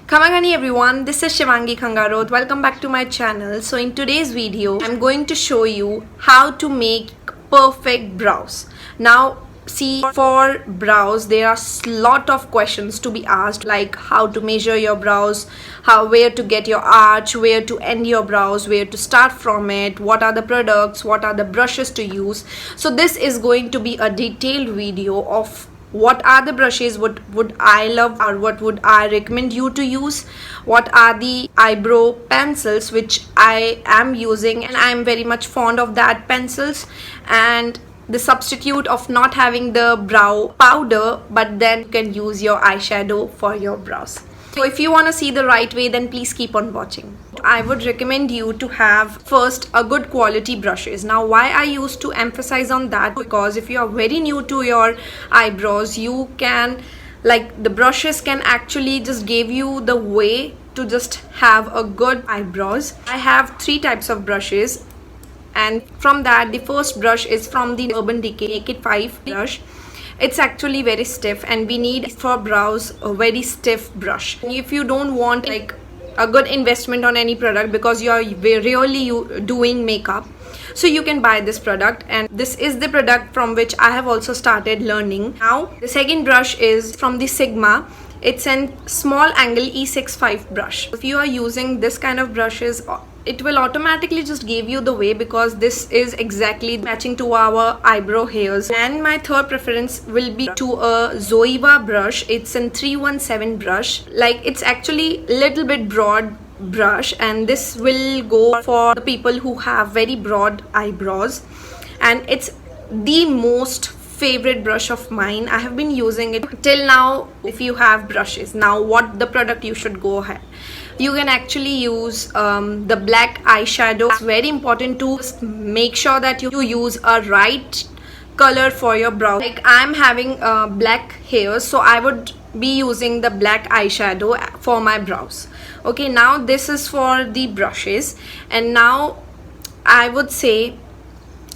Kamagani everyone, this is Shivangi Khangarot. Welcome back to my channel. So in today's video, I'm going to show you how to make perfect brows. Now see, for brows there are lot of questions to be asked, like how to measure your brows, where to get your arch, where to end your brows, where to start from it, what are the products, what are the brushes to use. So this is going to be a detailed video of what are the brushes, what would I love or what would I recommend you to use, what are the eyebrow pencils which I am using and I am very much fond of that pencils, and the substitute of not having the brow powder, but then you can use your eyeshadow for your brows. So if you want to see the right way, then please keep on watching. I would recommend you to have first a good quality brushes. Now why I used to emphasize on that, because if you are very new to your eyebrows, you can, like, the brushes can actually just give you the way to just have a good eyebrows. I have three types of brushes, and from that the first brush is from the Urban Decay Naked 5 brush. It's actually very stiff and we need for brows a very stiff brush. If you don't want like a good investment on any product because you are really doing makeup, so you can buy this product, and this is the product from which I have also started learning. Now the second brush is from the Sigma. It's a small angle E65 brush. If you are using this kind of brushes, it will automatically just give you the way, because this is exactly matching to our eyebrow hairs. And my third preference will be to a Zoeva brush. It's a 317 brush. Like, it's actually little bit broad brush, and this will go for the people who have very broad eyebrows, and it's the most favorite brush of mine. I have been using it till now. If you have brushes, now what the product you should go ahead, you can actually use the black eyeshadow. It's very important to make sure that you use a right color for your brow. Like, I'm having black hairs, so I would be using the black eyeshadow for my brows. Okay, now this is for the brushes, and now I would say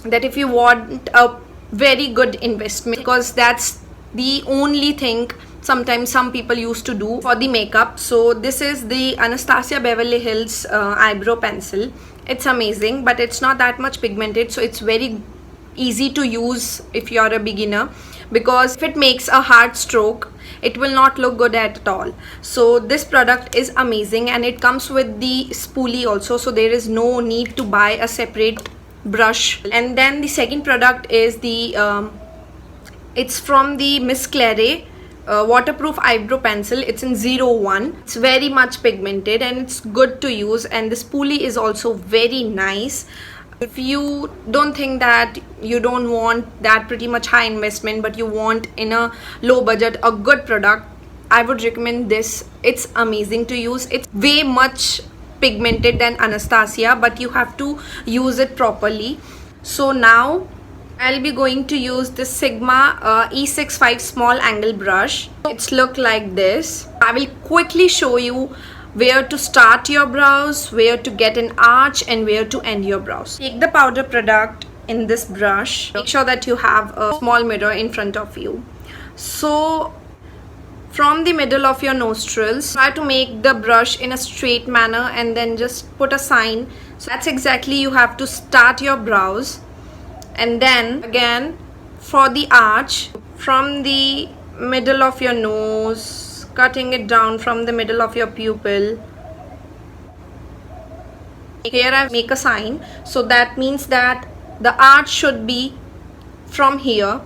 that if you want a very good investment, because that's the only thing sometimes some people used to do for the makeup. So this is the Anastasia Beverly Hills eyebrow pencil. It's amazing, but it's not that much pigmented, so it's very easy to use if you're a beginner, because if it makes a hard stroke, it will not look good at all. So this product is amazing, and it comes with the spoolie also, so there is no need to buy a separate brush. And then the second product is the it's from the Miss Claire waterproof eyebrow pencil. It's in 01. It's very much pigmented and it's good to use, and the spoolie is also very nice. If you don't think that you don't want that pretty much high investment, but you want in a low budget a good product, I would recommend this. It's amazing to use. It's way much pigmented than Anastasia, but you have to use it properly. So now I'll be going to use this Sigma E65 small angle brush. It's look like this. I will quickly show you where to start your brows, where to get an arch, and where to end your brows. Take the powder product in this brush. Make sure that you have a small mirror in front of you. So from the middle of your nostrils, try to make the brush in a straight manner and then just put a sign. So that's exactly you have to start your brows. And then again for the arch, from the middle of your nose, cutting it down from the middle of your pupil. Here I make a sign, so that means that the arch should be from here.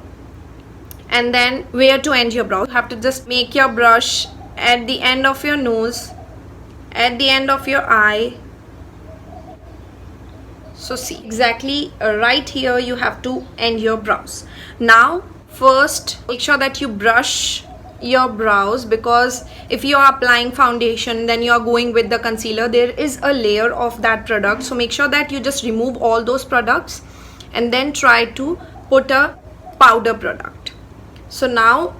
And then where to end your brow, you have to just make your brush at the end of your nose, at the end of your eye. So see, exactly right here you have to end your brows. Now first make sure that you brush your brows, because if you are applying foundation, then you are going with the concealer, there is a layer of that product. So make sure that you just remove all those products and then try to put a powder product. So now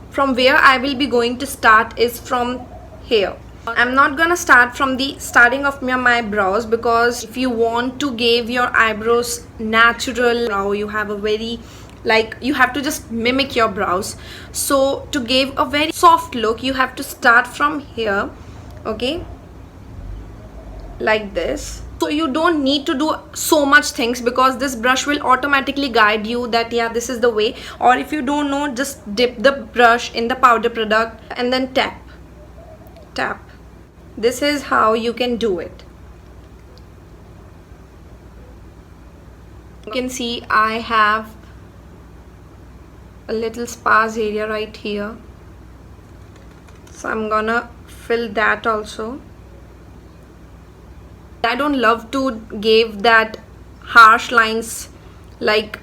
from where I will be going to start is from here. I'm not gonna start from the starting of my brows, because if you want to give your eyebrows natural brow, you have a very, like, you have to just mimic your brows. So to give a very soft look, you have to start from here okay, like this. So you don't need to do so much things because this brush will automatically guide you that yeah, this is the way. Or if you don't know, just dip the brush in the powder product and then tap. This is how you can do it. You can see I have a little sparse area right here, so I'm gonna fill that also. I don't love to give that harsh lines like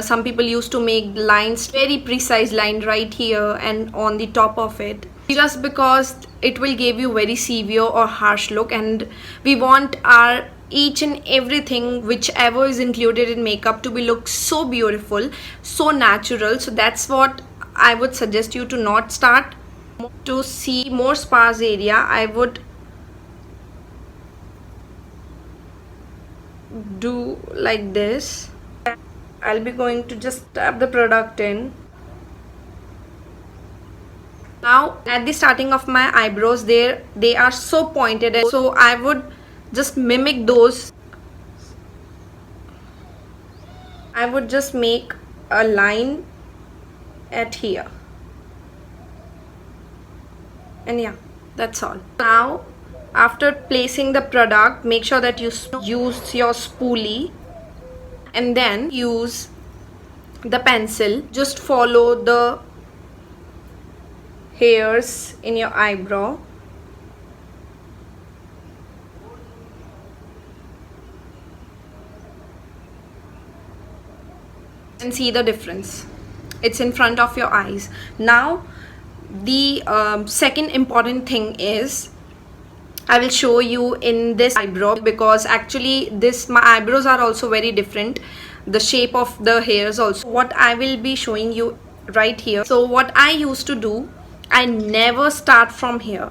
some people used to make lines, very precise line right here and on the top of it, just because it will give you very severe or harsh look, and we want our each and everything whichever is included in makeup to be look so beautiful, so natural. So that's what I would suggest you to not start. To see more sparse area, I would do like this. I'll be going to just tap the product in. Now at the starting of my eyebrows, they are so pointed, and so I would just mimic those. I would just make a line at here, and yeah, that's all. Now after placing the product, make sure that you use your spoolie and then use the pencil. Just follow the hairs in your eyebrow. And see the difference. It's in front of your eyes. Now the second important thing is I will show you in this eyebrow, because actually my eyebrows are also very different, the shape of the hairs also. What I will be showing you right here. So what I used to do, I never start from here.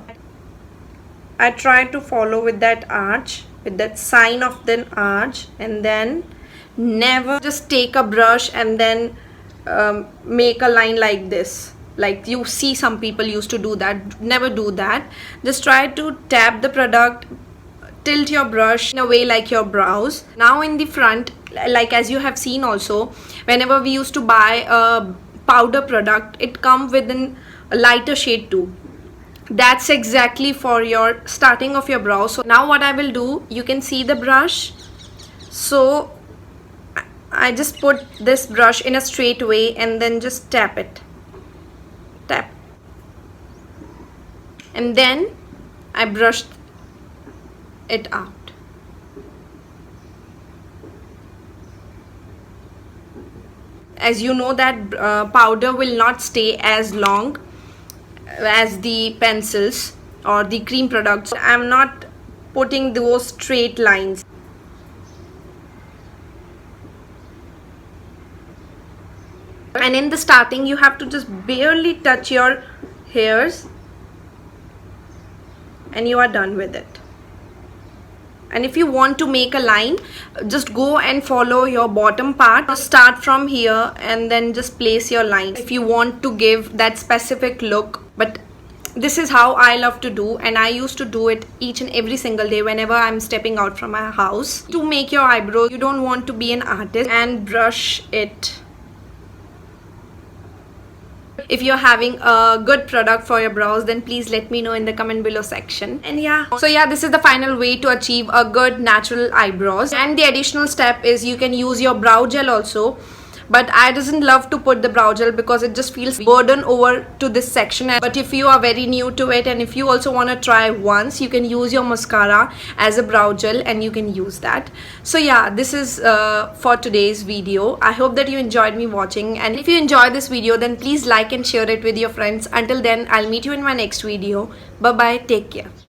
I try to follow with that arch, with that sign of the arch, and then never just take a brush and then make a line like this, like you see some people used to do that. Never do that. Just try to tap the product, tilt your brush in a way like your brows. Now in the front, like as you have seen also, whenever we used to buy a powder product, it comes with a lighter shade too. That's exactly for your starting of your brows. So now what I will do, you can see the brush, so I just put this brush in a straight way and then just tap it. Tap. And then I brushed it out. As you know that powder will not stay as long as the pencils or the cream products. I'm not putting those straight lines. And in the starting, you have to just barely touch your hairs and you are done with it. And if you want to make a line, just go and follow your bottom part. Just start from here and then just place your line if you want to give that specific look. But this is how I love to do, and I used to do it each and every single day whenever I'm stepping out from my house. To make your eyebrows, you don't want to be an artist and brush it. If you're having a good product for your brows, then please let me know in the comment below section. And yeah, so yeah, this is the final way to achieve a good natural eyebrows. And the additional step is you can use your brow gel also, but I doesn't love to put the brow gel because it just feels burden over to this section. But if you are very new to it and if you also want to try once, you can use your mascara as a brow gel and you can use that. So yeah, this is for today's video. I hope that you enjoyed me watching, and if you enjoyed this video, then please like and share it with your friends. Until then, I'll meet you in my next video. Bye bye, take care.